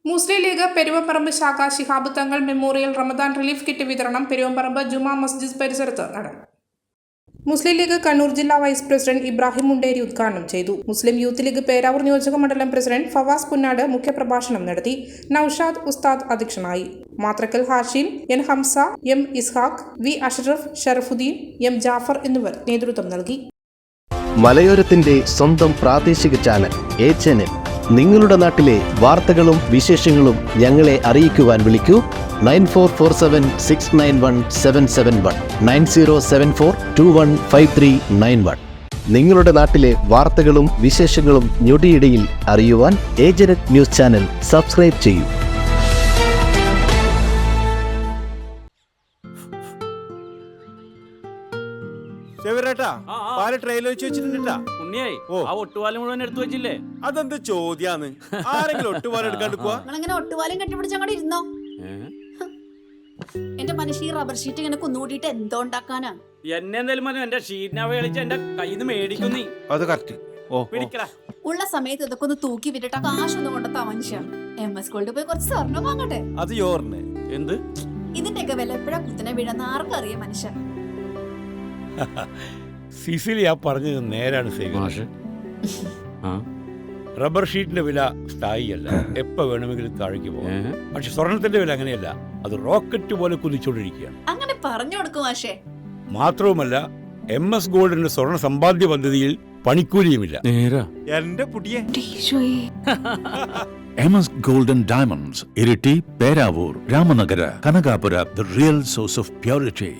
മുസ്ലിം league Peruvamparamba ശാഖ Shihab Thangal memorial Ramadan relief kit വിതരണം പെരുവമ്പറമ്പ് ജുമാ മസ്ജിദ് പരിസരത്ത് നടന്നു. മുസ്ലിം ലീഗ് കണ്ണൂർ ജില്ലാ വൈസ് പ്രസിഡന്റ് ഇബ്രാഹിം മുണ്ടേരി ഉദ്ഘാടനം ചെയ്തു. മുസ്ലിം യൂത്ത് ലീഗ് പേരാവൂർ നിയോജക മണ്ഡലം പ്രസിഡന്റ് ഫവാസ് പുന്നാട് മുഖ്യപ്രഭാഷണം നടത്തി. നൌഷാദ് ഉസ്താദ് അധ്യക്ഷനായി. Mathrakkal Hashim, N Hamza, M Ishaq, V Ashraf, Sharafuddin, M Jafar എന്നിവർ നേതൃത്വം നൽകി. മലയോരത്തിന്റെ സ്വന്തം പ്രാദേശിക ചാനൽ A-Channel. നിങ്ങളുടെ നാട്ടിലെ വാർത്തകളും വിശേഷങ്ങളും ഞങ്ങളെ അറിയിക്കുവാൻ വിളിക്കൂ 9447691771 9074215391. നിങ്ങളുടെ നാട്ടിലെ വാർത്തകളും വിശേഷങ്ങളും ഞൊടിയിടയിൽ അറിയുവാൻ A-Channel ന്യൂസ് ചാനൽ സബ്സ്ക്രൈബ് ചെയ്യൂ. അതെന്ത് ചോദ്യാന്ന്? ആരെങ്കിലും ഒട്ടുപാലം എടുക്കാണ്ട് പോവാ? ഒട്ടുപാലം കെട്ടിപ്പിടിച്ച് അങ്ങോട്ട് ഇരുന്നോ. എന്റെ മനുഷ്യ റബ്ബർ ഷീറ്റ് ഇങ്ങനെ കുന്നുകൂട്ടിട്ട് എന്തോ ഉണ്ടാക്കാനാ? എന്നെ എന്തായാലും എന്റെ ഷീറ്റിനെ കളിച്ച് എന്റെ കയ്യിൽ നിന്ന് മേടിക്കുന്നേ. അത് കറക്റ്റ്. ഉള്ള സമയത്ത് ഇതൊക്കെ ഒന്ന് തൂക്കി വിട്ടിട്ട് കാശൊന്നും കൊണ്ടെത്താ മനുഷ്യ. MS ഗോൾഡ് പോയി കുറച്ച് സ്വർണം വാങ്ങട്ടെ. അത് യോറിന് എന്ത്? ഇതിന്റെയൊക്കെ വില എപ്പോഴാ കുത്തിനെ വീഴുന്ന ആർക്കും അറിയാം മനുഷ്യ. സിസിലി ആ പറഞ്ഞത് നേരാണ്. റബ്ബർ ഷീറ്റിന്റെ വില സ്ഥായിയല്ല, എപ്പോ വേണമെങ്കിലും താഴേക്ക് പോകാം. പക്ഷെ സ്വർണത്തിന്റെ വില അങ്ങനെയല്ല, അത് റോക്കറ്റ് പോലെ കുതിച്ചുകൊണ്ടിരിക്കുകയാണ്. അങ്ങനെ പറഞ്ഞു കൊടുക്കും മാഷേ. മാത്രവുമല്ല MS ഗോൾഡിന്റെ സ്വർണ്ണ സമ്പാദ്യ പദ്ധതിയിൽ പണിക്കൂലിയുമില്ല. എന്റെ പുതിയ MS Gold and Diamonds, Iriti, Peravur, Ramanagara, Kanagapura, the real source of purity.